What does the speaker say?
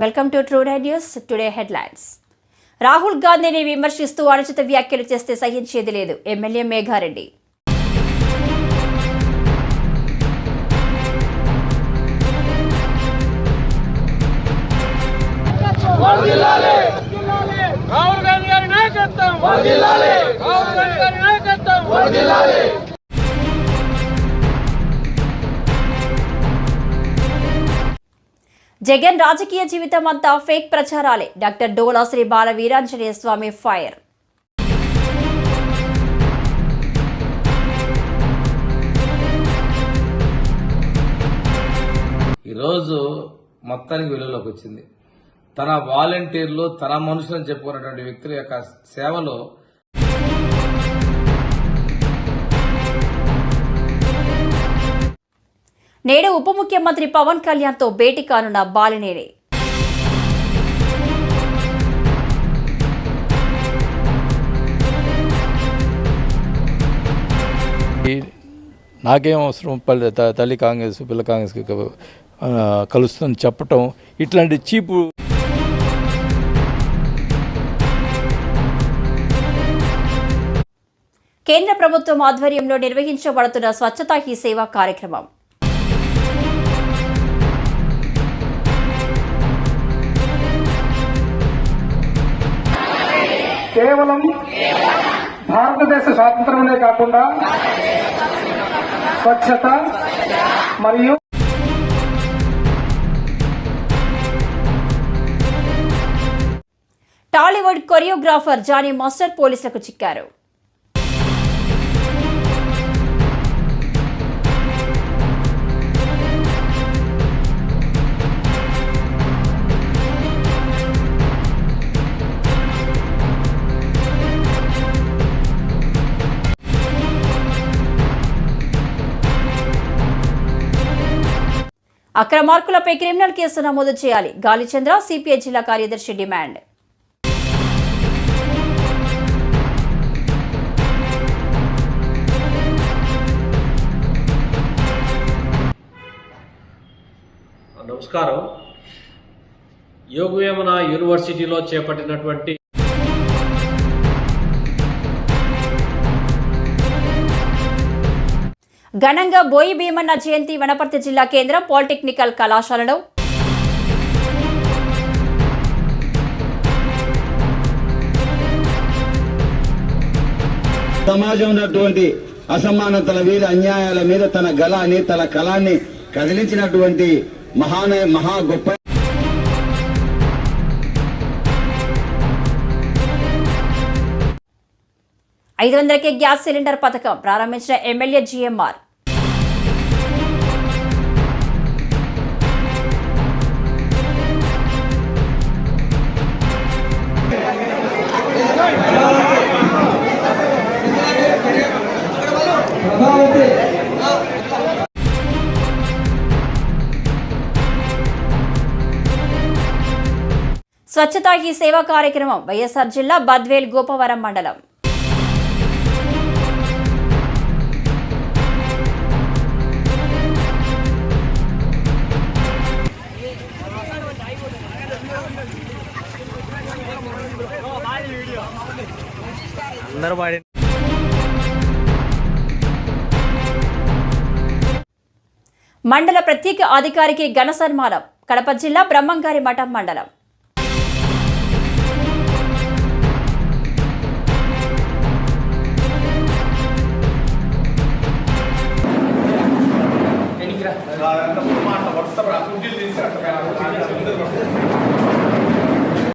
Welcome to true news. Today headlines. Rahul గాంధీని విమర్శిస్తూ అనుచిత వ్యాఖ్యలు చేస్తే సహించేది లేదు. ఎమ్మెల్యే మేఘారెడ్డి. రాహుల్ గాంధీ గారి నాయకత్వం వర్ధిల్లాలి. రాహుల్ గాంధీ గారి నాయకత్వం వర్ధిల్లాలి. జగన్ రాజకీయ జీవితం అంతా ఫేక్ ప్రచారాలే. డాక్టర్ డోలా శ్రీ బాల వీరాంజనేయ స్వామి ఫైర్. ఈరోజు మొత్తానికి వెలుగులోకి వచ్చింది. తన వాలంటీర్లు తన మనుషులను చెప్పుకున్నటువంటి వ్యక్తుల యొక్క సేవలో నేడు ఉప ముఖ్యమంత్రి పవన్ కళ్యాణ్ తో భేటీ కానున్న బాలినేని. నాకేం అవసరం తల్లి కాంగ్రెస్ పిల్ల కాంగ్రెస్కి కలుస్తుందని చెప్పటం ఇట్లాంటి చీపు. కేంద్ర ప్రభుత్వం ఆధ్వర్యంలో నిర్వహించబడుతున్న స్వచ్ఛతా హీ సేవా కార్యక్రమం. కేవలం భారతదేశ స్వాతంత్రమే కాకుండా స్వచ్ఛత మరియు టాలీవుడ్ కొరియోగ్రాఫర్ జానీ మాస్టర్ పోలీసులకు చిక్కారు. అక్రమార్కులపై క్రిమినల్ కేసు నమోదు చేయాలి. గాలిచంద్ర సిపిఐ జిల్లా కార్యదర్శి డిమాండ్. నమస్కారం. యోగవేమన యూనివర్సిటీలో చేపట్టినటువంటి ఘనంగా బోయి భీమన్న జయంతి వనపర్తి జిల్లా కేంద్రం పాలిటెక్నికల్ కళాశాలలో. సమాజం ఉన్నటువంటి అసమానతల మీద అన్యాయాల మీద తన గలాన్ని తన కళాన్ని కదిలించినటువంటి మహా గొప్ప 500కే గ్యాస్ సిలిండర్ పథకం ప్రారంభించిన ఎమ్మెల్యే జిఎంఆర్. స్వచ్ఛతా హీ సేవా కార్యక్రమం వైఎస్ఆర్ జిల్లా బద్వేల్ గోపవరం మండలం. మండల ప్రత్యేక అధికారికి ఘన సన్మానం. కడప జిల్లా బ్రహ్మంగారి మఠం మండలం.